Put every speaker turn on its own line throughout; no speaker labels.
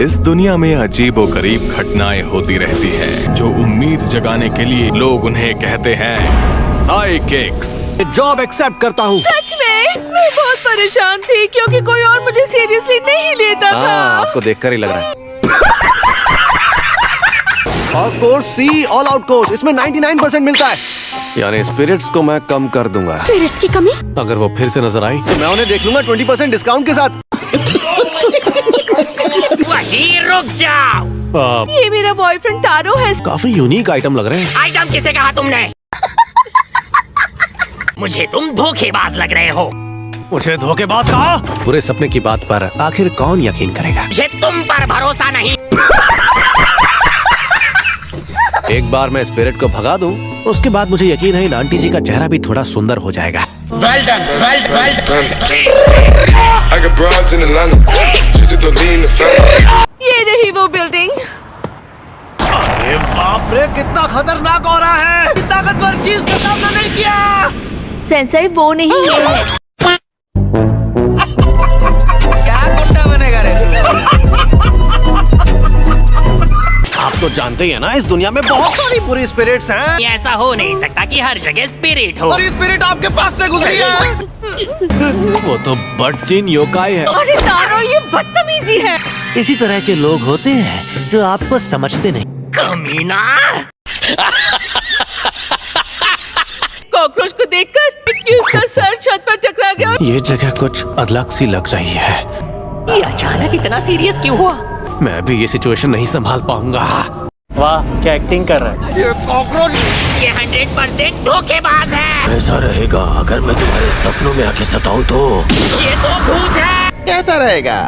इस दुनिया में अजीबोगरीब घटनाएं होती रहती है जो उम्मीद जगाने के लिए लोग उन्हें कहते हैं साइकिक्स।
जॉब एक्सेप्ट करता हूँ।
सच में मैं बहुत परेशान थी क्योंकि कोई और मुझे सीरियसली नहीं लेता था।
आपको देखकर ही लग रहा है। और course see all out course, इसमें 99% मिलता है। यानी स्पिरिट्स को मैं कम कर दूंगा।
स्पिरिट्स की कमी?
अगर वो फिर से नजर आई तो मैं उन्हें देख लूंगा 20% डिस्काउंट के साथ।
वहीं रुक जाओ।
ये मेरा बॉयफ्रेंड तारो है।
काफी यूनिक आइटम लग रहे हैं।
आइटम किसे कहा तुमने? मुझे तुम धोखेबाज लग रहे हो।
मुझे धोखेबाज कहा? पूरे सपने की बात पर आखिर कौन यकीन करेगा?
मुझे तुम पर भरोसा नहीं।
एक बार मैं स्पिरिट को भगा दूं, उसके बाद मुझे यकीन है इन आंटी जी का चेहरा भी थोड़ा सुंदर हो जाएगा।
Well done, well done.
I got broads in Atlanta, just to lean the family.
ये रही वो बिल्डिंग।
अरे बाप रे, कितना खतरनाक हो रहा है। ताकतवर चीज का सामना नहीं किया।
सेंसेई वो नहीं है।
क्या गुंडा बनेगा रे? आप तो जानते ही हैं ना, इस दुनिया में बहुत सारी बुरी स्पिरिट्स हैं।
ऐसा हो नहीं सकता कि हर जगह स्पिरिट हो।
और ये स्पिरिट आपके पास से गुजरी है। वो तो बटचिन योकाई है।
अरे तारो, ये बदतमीजी है।
इसी तरह के लोग होते हैं जो आपको समझते नहीं।
कमीना।
कॉकरोच को देखकर उसका सर छत पर टकरा गया।
ये जगह कुछ अलग सी लग रही है।
ये अचानक इतना सीरियस क्यों हुआ?
मैं भी ये सिचुएशन नहीं संभाल पाऊंगा।
वाह, क्या एक्टिंग कर रहा है।
ये कॉकरोच, ये 100% धोखेबाज है।
ऐसा रहेगा अगर मैं तुम्हारे सपनों में आके सताऊं तो।
ये तो भूत है।
कैसा रहेगा?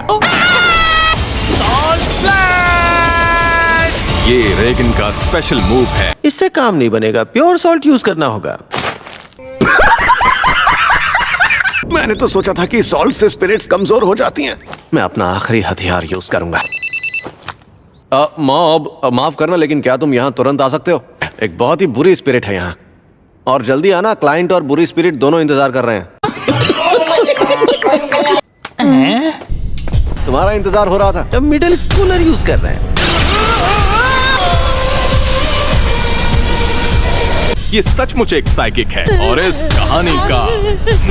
ये रेगन का स्पेशल मूव है।
इससे काम नहीं बनेगा, प्योर सॉल्ट यूज करना होगा। मैंने तो सोचा था कि सॉल्ट से स्पिरिट्स कमजोर हो जाती हैं। मैं अपना आखिरी हथियार यूज करूंगा। मॉब, माफ करना, लेकिन क्या तुम यहाँ तुरंत आ सकते हो? एक बहुत ही बुरी स्पिरिट है यहाँ, और जल्दी आना। क्लाइंट और बुरी स्पिरिट दोनों इंतजार कर रहे हैं। तुम्हारा इंतजार हो रहा था। मिडिल स्कूलर यूज कर रहे हैं।
ये सचमुच एक साइकिक है और इस कहानी का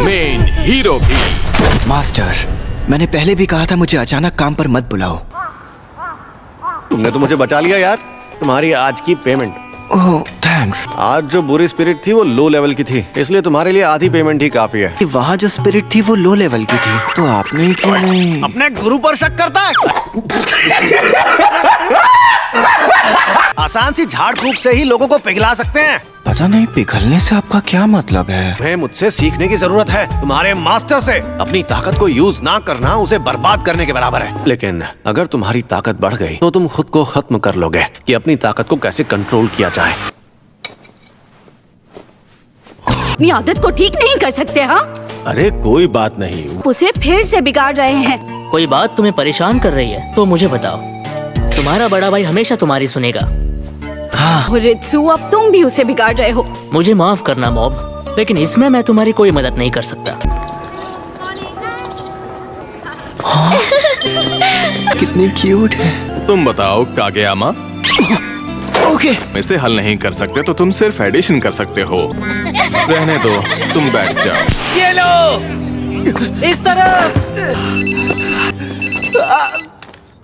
मेन हीरो भी।
मास्टर, मैंने पहले भी कहा था मुझे अचानक काम पर मत बुलाओ।
तुमने तो मुझे बचा लिया यार। तुम्हारी आज की पेमेंट।
ओह थैंक्स।
आज जो बुरी स्पिरिट थी वो लो लेवल की थी, इसलिए तुम्हारे लिए आधी पेमेंट ही काफी है।
वहाँ जो स्पिरिट थी वो लो लेवल की थी, तो आपने ही क्यों नहीं?
अपने गुरु पर शक करता है। आसान सी झाड़ फूक से ही लोगों को पिघला सकते हैं।
पता नहीं पिघलने से आपका क्या मतलब है?
तुम्हें मुझसे सीखने की जरूरत है, तुम्हारे मास्टर से। अपनी ताकत को यूज ना करना उसे बर्बाद करने के बराबर है। लेकिन अगर तुम्हारी ताकत बढ़ गई तो तुम खुद को खत्म कर लोगे कि अपनी ताकत को कैसे कंट्रोल किया जाए।
अपनी आदत को ठीक नहीं कर सकते? हाँ,
अरे कोई बात नहीं।
उसे फिर से बिगाड़ रहे हैं।
कोई बात तुम्हें परेशान कर रही है तो मुझे बताओ। तुम्हारा बड़ा भाई हमेशा तुम्हारी सुनेगा।
रित्सु, अब तुम भी उसे बिगाड़ रहे हो।
मुझे माफ करना मॉब, लेकिन इसमें मैं तुम्हारी कोई मदद नहीं कर सकता।
कितनी क्यूट है।
तुम बताओ कागेयामा।
ओके।
इसे हल नहीं कर सकते तो तुम सिर्फ एडिशन कर सकते हो। रहने दो, तुम बैठ जाओ।
ये लो, इस तरफ।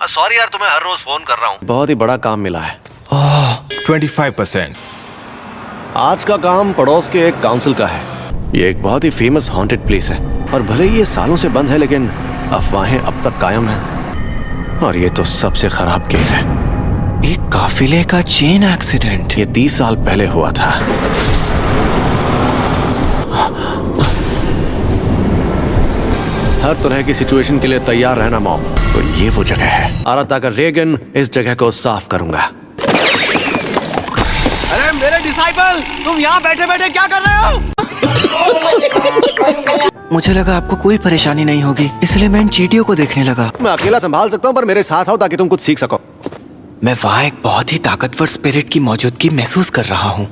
सॉरी यार, तुम्हें हर रोज फोन कर रहा हूँ। बहुत ही बड़ा काम मिला है।
25%।
आज का काम पड़ोस के एक काउंसिल का है। ये एक बहुत ही फेमस हॉन्टेड प्लेस है, और भले ही ये सालों से बंद है लेकिन अफवाहें अब तक कायम हैं। और ये तो सबसे खराब केस है।
एक काफिले का चेन एक्सीडेंट।
ये 30 साल पहले हुआ था। हर तरह की सिचुएशन के लिए तैयार रहना मॉम। तो ये वो जगह है। आ रहा था रेगन इस जगह को साफ करूंगा। अरे मेरे डिसाइपल, तुम यहाँ बैठे बैठे क्या कर रहे हो?
मुझे लगा आपको कोई परेशानी नहीं होगी, इसलिए मैं इन चींटियों को देखने लगा।
मैं अकेला संभाल सकता हूँ, पर मेरे साथ आओ ताकि तुम कुछ सीख सको।
मैं वहाँ एक बहुत ही ताकतवर स्पिरिट की मौजूदगी महसूस कर रहा हूँ।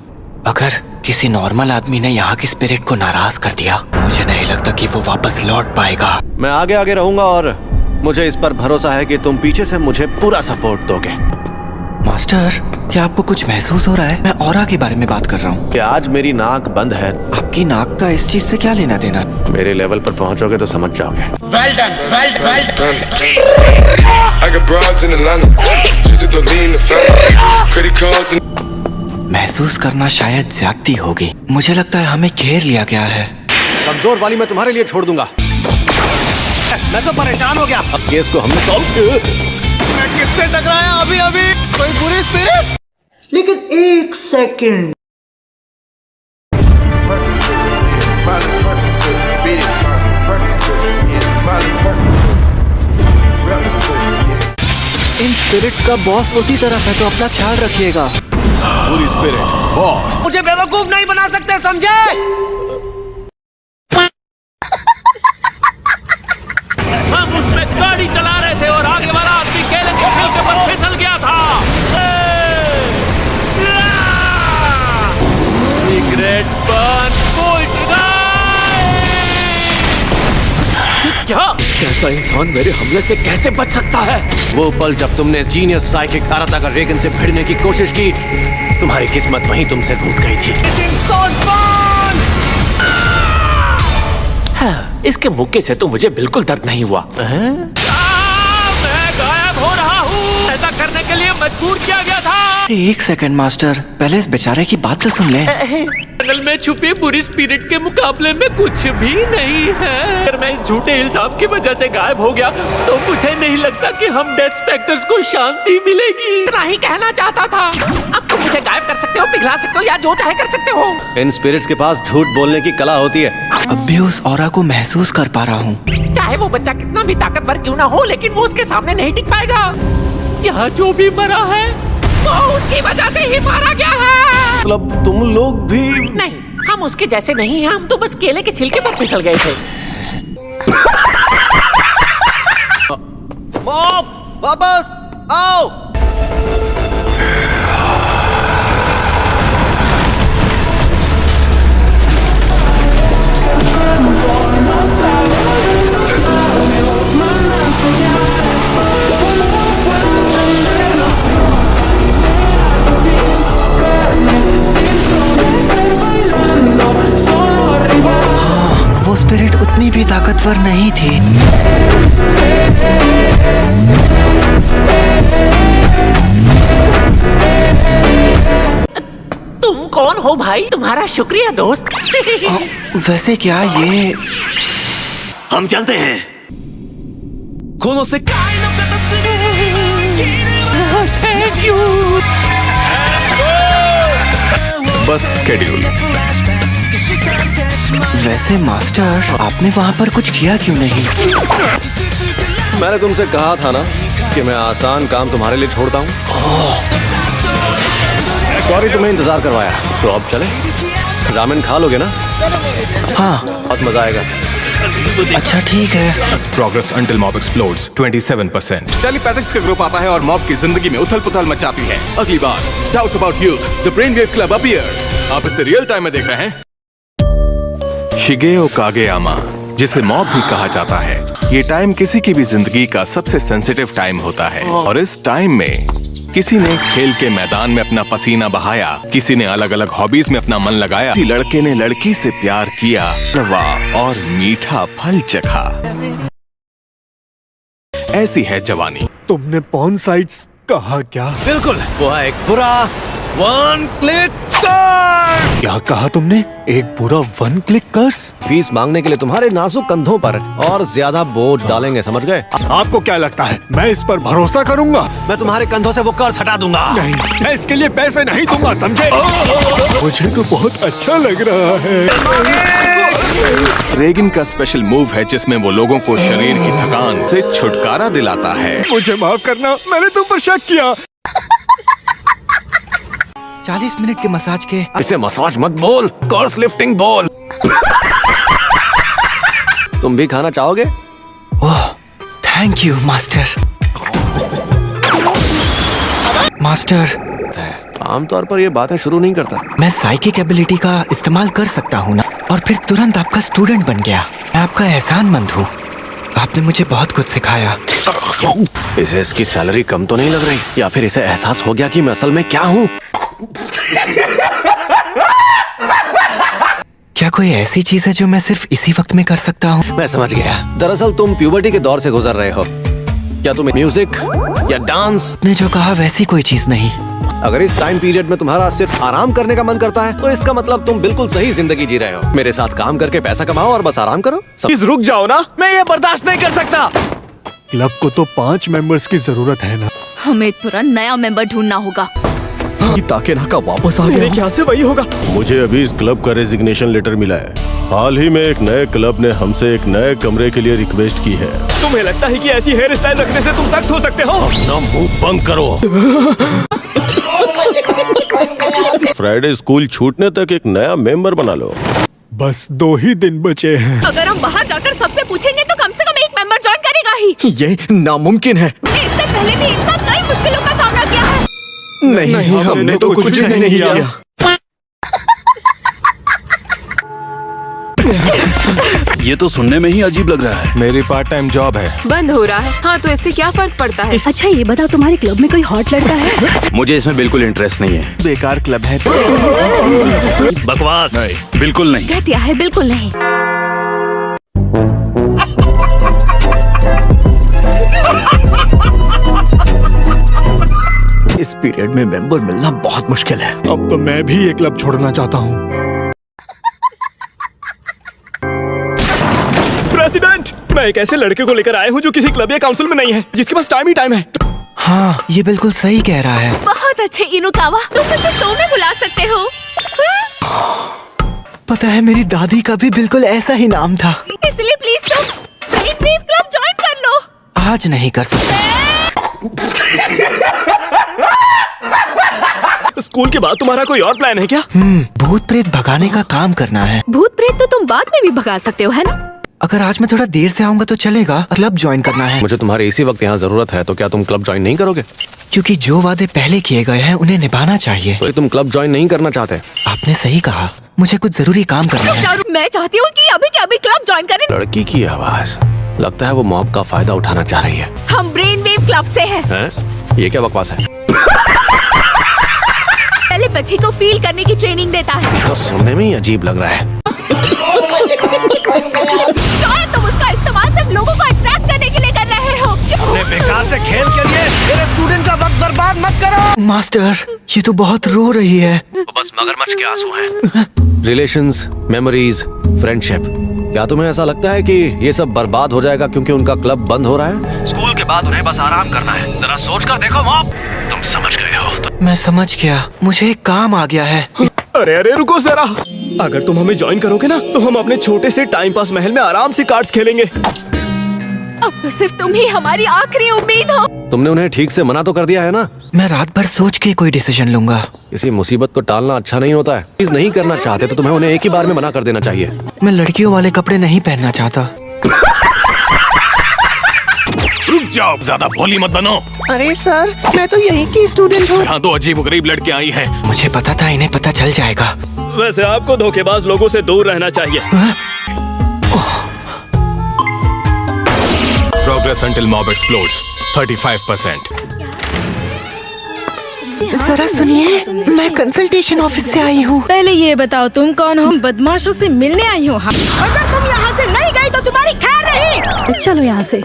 अगर किसी नॉर्मल आदमी ने यहाँ की स्पिरिट को नाराज कर दिया, मुझे नहीं लगता कि वो वापस लौट पाएगा।
मैं आगे आगे रहूंगा और मुझे इस पर भरोसा है कि तुम पीछे से मुझे पूरा सपोर्ट दोगे।
मास्टर, क्या आपको कुछ महसूस हो रहा है? मैं ऑरा के बारे में बात कर रहा हूँ।
कि आज मेरी नाक बंद है।
आपकी नाक का इस चीज से क्या लेना देना?
मेरे लेवल पर पहुंचोगे तो समझ जाओगे।
Well done, well done.
I got broads in Atlanta, just to lean the family. Credit cards and
महसूस करना शायद ज्यादती होगी। मुझे लगता है हमें घेर लिया गया है।
कमजोर वाली मैं तुम्हारे लिए छोड़ दूंगा। मैं तो परेशान हो गया। इस केस को हमने सॉल्व मैं किससे टकराया अभी? कोई बुरी स्पिरिट?
लेकिन एक सेकंड,
इन स्पिरिट्स का बॉस उसी तरफ है, तो अपना ख्याल रखिएगा।
पूरी स्पिरिट बॉस।
मुझे बेवकूफ नहीं बना सकते, समझे?
हम उसमें गाड़ी चला रहे थे और आगे वाला आदमी केले के छिलके पर फिसल गया था। सिगरेट बंद, क्या? कैसा इंसान मेरे हमले से कैसे बच सकता है?
वो पल जब तुमने जीनियस साइकिक आराता रेगन से भिड़ने की कोशिश की, तुम्हारी किस्मत वहीं तुमसे रूठ गई थी।
हाँ, इसके मुक्के से तो मुझे बिल्कुल दर्द नहीं हुआ। मैं गायब हो रहा हूँ। ऐसा करने के लिए मजबूर किया गया था।
एक सेकंड मास्टर, पहले इस बेचारे की बात तो सुन ले।
जंगल में छुपे बुरी स्पिरिट के मुकाबले में कुछ भी नहीं है। अगर मैं इस झूठे इल्जाम की वजह से गायब हो गया तो मुझे नहीं लगता कि हम डेथ स्पेक्टर्स को शांति मिलेगी। इतना ही कहना चाहता था। अब तुम मुझे गायब कर सकते हो, पिघला सकते हो या जो चाहे कर सकते हो।
इन स्पिरिट्स के पास झूठ बोलने की कला होती है।
अब भी उस ऑरा को महसूस कर पा रहा हूँ।
चाहे वो बच्चा कितना भी ताकतवर क्यों ना हो, लेकिन वो उसके सामने नहीं टिक पाएगा। यहाँ जो भी मरा है वो उसकी वजह से ही मारा गया है।
मतलब तुम लोग भी?
नहीं, हम उसके जैसे नहीं हैं। हम तो बस केले के छिलके पर फिसल गए थे।
मॉम, वापस आओ।
वो स्पिरिट उतनी भी ताकतवर नहीं थी।
तुम कौन हो भाई? तुम्हारा शुक्रिया दोस्त।
वैसे क्या ये?
हम चलते हैं।
खूनों से
थैंक यू।
बस स्केड्यूल।
वैसे मास्टर, आपने वहाँ पर कुछ किया क्यों नहीं?
मैंने तुमसे कहा था ना कि मैं आसान काम तुम्हारे लिए छोड़ता हूँ। सॉरी तुम्हें इंतजार करवाया। तो अब चले? रामेन खा लोगे ना?
हाँ।
बहुत मजा आएगा।
अच्छा ठीक है।
Progress until mob explodes 27%। टेलीपैथिक्स का ग्रुप आता है और मॉब की जिंदगी में उथल पुथल मचाती है। अगली बार doubts about youth, the brain wave club appears. आप इसे रियल टाइम में देख रहे हैं। शिगेओ कागेयामा, जिसे मॉब भी कहा जाता है, ये टाइम किसी की भी जिंदगी का सबसे सेंसिटिव टाइम होता है। और इस टाइम में किसी ने खेल के मैदान में अपना पसीना बहाया, किसी ने अलग अलग हॉबीज में अपना मन लगाया, किसी लड़के ने लड़की से प्यार किया, रवा और मीठा फल चखा। ऐसी है जवानी।
तुमने पॉर्न साइट्स कहा क्या?
बिल्कुल, वो है एक बुरा वन क्लिक कर्स।
क्या कहा तुमने? एक बुरा वन क्लिक कर्स?
फीस मांगने के लिए तुम्हारे नाजुक कंधों पर और ज्यादा बोझ डालेंगे, समझ गए?
आपको क्या लगता है मैं इस पर भरोसा करूंगा?
मैं तुम्हारे कंधों से वो कर्स हटा दूंगा।
नहीं, मैं इसके लिए पैसे नहीं दूंगा, समझे? मुझे तो बहुत अच्छा लग रहा है।
रेगिन का स्पेशल मूव है जिसमें वो लोगों को शरीर की थकान से छुटकारा दिलाता है।
मुझे माफ करना, मैंने तुम पर शक किया।
40 मिनट के मसाज के।
इसे मसाज मत बोल, कर्स लिफ्टिंग बोल। तुम भी खाना चाहोगे?
ओह, थैंक यू मास्टर। मास्टर,
आमतौर पर ये बातें शुरू नहीं करता।
मैं साइकिक एबिलिटी का इस्तेमाल कर सकता हूँ ना, और फिर तुरंत आपका स्टूडेंट बन गया। मैं आपका एहसानमंद हूँ। आपने मुझे बहुत कुछ सिखाया।
इसे इसकी सैलरी कम तो नहीं लग रही, या फिर इसे एहसास हो गया कि मैं असल में क्या हूँ?
क्या कोई ऐसी चीज है जो मैं सिर्फ इसी वक्त में कर सकता हूँ?
मैं समझ गया। दरअसल तुम प्यूबर्टी के दौर से गुजर रहे हो। क्या तुम्हें म्यूजिक या डांस?
ने जो कहा वैसी कोई चीज नहीं।
अगर इस टाइम पीरियड में तुम्हारा सिर्फ आराम करने का मन करता है तो इसका मतलब तुम बिल्कुल सही जिंदगी जी रहे हो। मेरे साथ काम करके पैसा कमाओ और बस आराम करो।
प्लीज रुक जाओ ना।
मैं ये बर्दाश्त नहीं कर सकता।
क्लब को तो 5 मेंबर्स की जरूरत है ना।
हमें तुरंत नया मेंबर ढूंढना होगा।
ताकेनाका वापस आ गया। क्या से वही होगा?
मुझे अभी इस क्लब का रेजिग्नेशन लेटर मिला है। हाल ही में एक नए क्लब ने हमसे एक नए कमरे के लिए रिक्वेस्ट की है।
तुम्हें लगता है कि ऐसी हेयर स्टाइल रखने से तुम सख्त हो सकते हो?
अपना मुंह बंद करो। फ्राइडे स्कूल छूटने तक एक नया मेंबर बना लो।
बस 2 ही दिन बचे हैं।
अगर हम वहाँ जाकर सबसे पूछेंगे तो कम से कम एक मेंबर ज्वाइन करेगा ही।
ये नामुमकिन है।
इससे पहले भी एक साथ कई मुश्किलों का सामना किया है।
नहीं, हमने तो कुछ भी नहीं किया।
ये तो सुनने में ही अजीब लग रहा है।
मेरी पार्ट टाइम जॉब है।
बंद हो रहा है। हाँ, तो इससे क्या फर्क पड़ता है?
अच्छा ये बताओ, तुम्हारे क्लब में कोई हॉट लड़का है?
मुझे इसमें बिल्कुल इंटरेस्ट नहीं है।
बेकार क्लब है।
बकवास। नहीं, बिल्कुल नहीं।
घटिया है, बिल्कुल नहीं।
इस पीरियड में मेंबर मिलना बहुत मुश्किल है। अब तो मैं भी ये क्लब छोड़ना चाहता हूँ। प्रेसिडेंट, मैं एक ऐसे लड़के को लेकर आया हूँ जो किसी क्लब या काउंसिल में नहीं है, जिसके पास टाइम ही टाइम है।
हाँ, ये बिल्कुल सही कह रहा है।
बहुत अच्छे इनुकावा, तुम मुझे तोमे बुला सकते हो।
पता है, मेरी दादी का भी बिल्कुल ऐसा ही नाम था।
इसलिए प्लीज तुम ब्रेनवेव क्लब ज्वाइन कर लो।
आज नहीं कर सकता।
स्कूल के बाद तुम्हारा कोई और प्लान है क्या?
भूत प्रेत भगाने का काम करना है।
भूत प्रेत तो तुम बाद में भी भगा सकते हो, है ना?
अगर आज मैं थोड़ा देर से आऊंगा तो चलेगा। क्लब ज्वाइन करना है।
मुझे तुम्हारे इसी वक्त यहाँ जरूरत है, तो क्या तुम क्लब ज्वाइन नहीं करोगे?
क्योंकि जो वादे पहले किए गए हैं उन्हें निभाना चाहिए।
तो तुम क्लब ज्वाइन नहीं करना चाहते?
आपने सही कहा, मुझे कुछ जरूरी काम करना है।
मैं चाहती हूँ कि अभी के अभी क्लब ज्वाइन करें।
लड़की की आवाज, लगता है वो मॉब का फायदा उठाना चाह रही है।
हम ब्रेनवेव क्लब से हैं।
ये क्या बकवास है?
टेलीपैथी को फील करने की ट्रेनिंग देता है।
ये तो सुनने में ही अजीब लग रहा है।
शायद तुम उसका इस्तेमाल सिर्फ लोगों को अट्रैक्ट करने के लिए कर रहे हो।
अपने बेकार से खेल के लिए मेरे स्टूडेंट का वक्त बर्बाद मत करो।
मास्टर, ये तो बहुत रो रही है।
वो बस मगरमच्छ के आंसू हैं। रिलेशंस, मेमोरीज, फ्रेंडशिप, क्या तुम्हें ऐसा लगता है कि ये सब बर्बाद हो जाएगा क्योंकि उनका क्लब बंद हो रहा है? स्कूल के बाद उन्हें बस आराम करना है। जरा सोच कर देखो मॉम, तुम समझ गए हो तो।
मैं समझ गया, मुझे एक काम आ गया है।
अरे अरे रुको जरा, अगर तुम हमें ज्वाइन करोगे ना तो हम अपने छोटे से टाइम पास महल में आराम से कार्ड्स खेलेंगे।
अब तो सिर्फ तुम ही हमारी आखिरी उम्मीद हो।
तुमने उन्हें ठीक से मना तो कर दिया है ना?
मैं रात भर सोच के कोई डिसीजन लूंगा।
किसी मुसीबत को टालना अच्छा नहीं होता है। चीज नहीं करना चाहते तो तुम्हें उन्हें एक ही बार में मना कर देना चाहिए।
मैं लड़कियों वाले कपड़े नहीं पहनना चाहता।
रुक जाओ, ज्यादा भोली मत बनो।
अरे सर, मैं तो यहीं की स्टूडेंट हूँ।
यहाँ 2 अजीब गरीब लड़कियाँ आई हैं।
मुझे पता था इन्हें पता चल जाएगा।
वैसे आपको धोखेबाज लोगों से दूर रहना चाहिए।
Progress until mob explodes 35%.
जरा सुनिए, मैं कंसल्टेशन ऑफिस से आई हूँ।
पहले ये बताओ तुम कौन हो? बदमाशों से मिलने आई हो? अगर तुम यहाँ से नहीं गई तो तुम्हारी खैर नहीं। चलो यहाँ से।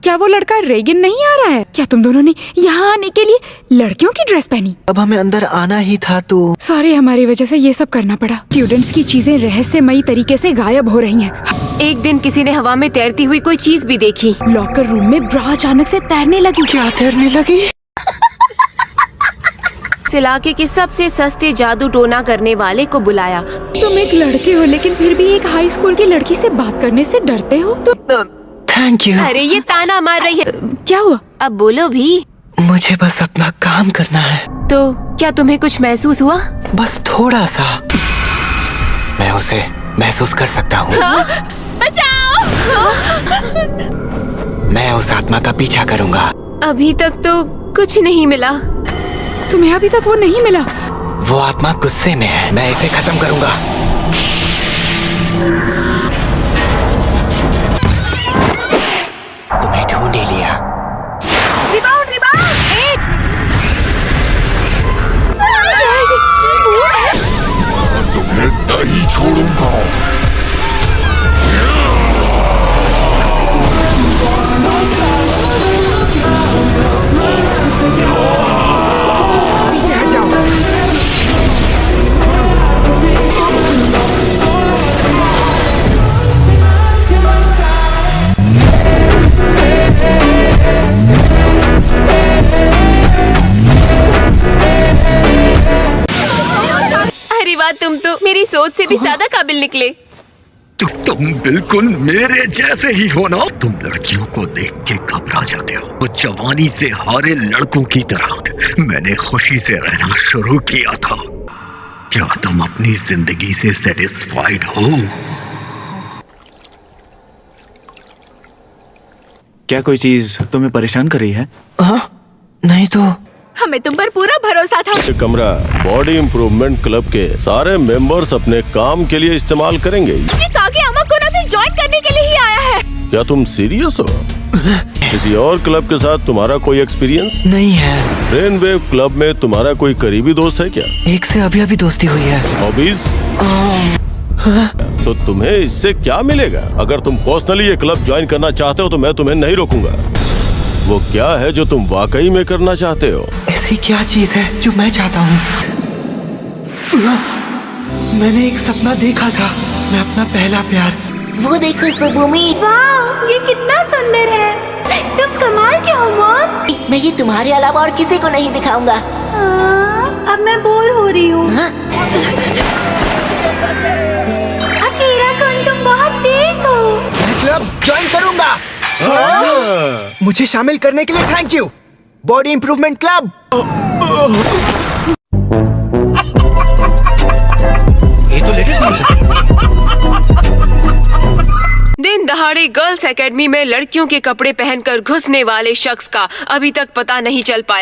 क्या वो लड़का रेगिन नहीं आ रहा है? क्या तुम दोनों ने यहाँ आने के लिए लड़कियों की ड्रेस पहनी?
अब हमें अंदर आना ही था तो।
सॉरी, हमारी वजह से ये सब करना पड़ा। स्टूडेंट्स की चीजें रहस्यमयी तरीके से गायब हो रही हैं।
एक दिन किसी ने हवा में तैरती हुई कोई चीज भी देखी।
लॉकर रूम में ब्रा अचानक से तैरने लगी।
क्या तैरने लगी?
इस इलाके के सबसे सस्ते जादू टोना करने वाले को बुलाया।
तुम एक लड़के हो लेकिन फिर भी एक हाई स्कूल की लड़की से बात करने से डरते हो? तो
थैंक यू।
अरे ये ताना मार रही है।
क्या हुआ?
अब बोलो भी।
मुझे बस अपना काम करना है।
तो क्या तुम्हें कुछ महसूस हुआ?
बस थोड़ा सा। मैं उसे महसूस कर सकता हूँ।
बचाओ!
मैं उस आत्मा का पीछा करूँगा।
अभी तक तो कुछ नहीं मिला।
तुम्हें अभी तक वो नहीं मिला?
वो आत्मा गुस्से में है। मैं इसे खत्म करूँगा। तुम्हें ढूंढ ही लिया।
रिबाउंड रिबाउंड
तुम्हें नहीं छोड़ूंगा।
पीछे हट जाओ।
अरे वाह, तुम तो मेरी सोच से भी ज्यादा काबिल निकले।
तुम बिल्कुल मेरे जैसे ही हो ना। तुम लड़कियों को देख के घबरा जाते हो, वो जवानी से हारे लड़कों की तरह। मैंने खुशी से रहना शुरू किया था। क्या तुम अपनी जिंदगी से सेटिस्फाइड हो?
क्या कोई चीज तुम्हें परेशान कर रही है? हाँ, नहीं तो।
हमें तुम पर पूरा भरोसा था।
ये कमरा बॉडी इम्प्रूवमेंट क्लब के सारे मेंबर्स अपने काम के लिए इस्तेमाल करेंगे।
ये कागे अमाकुना भी ज्वाइन करने के लिए ही आया है।
क्या तुम सीरियस हो? किसी और क्लब के साथ तुम्हारा कोई एक्सपीरियंस
नहीं है।
ब्रेन वेव क्लब में तुम्हारा कोई करीबी दोस्त है क्या?
एक से अभी अभी दोस्ती हुई है।
हॉबीज? तो तुम्हें इससे क्या मिलेगा? अगर तुम पर्सनली ये क्लब ज्वाइन करना चाहते हो तो मैं तुम्हें नहीं रोकूंगा। वो क्या है जो तुम वाकई में करना चाहते हो?
ऐसी क्या चीज है जो मैं चाहता हूँ? मैंने एक सपना देखा था, मैं अपना पहला प्यार।
वो देखो सुबुमी, वाह ये कितना सुंदर है। तुम कमाल के हो मॉम। मैं ये तुम्हारे अलावा और किसी को नहीं दिखाऊंगा। अब मैं बोर हो रही हूँ। अकेला कौन, तुम बहुत तेज हो।
मैं क्लब ज्वाइन करूंगा। मुझे शामिल करने के लिए thank you, body improvement club. ये तो लेटेस्ट न्यूज़ है।
दिन दहाड़े गर्ल्स एकेडमी में लड़कियों के कपड़े पहनकर घुसने वाले शख्स का अभी तक पता नहीं चल पाया।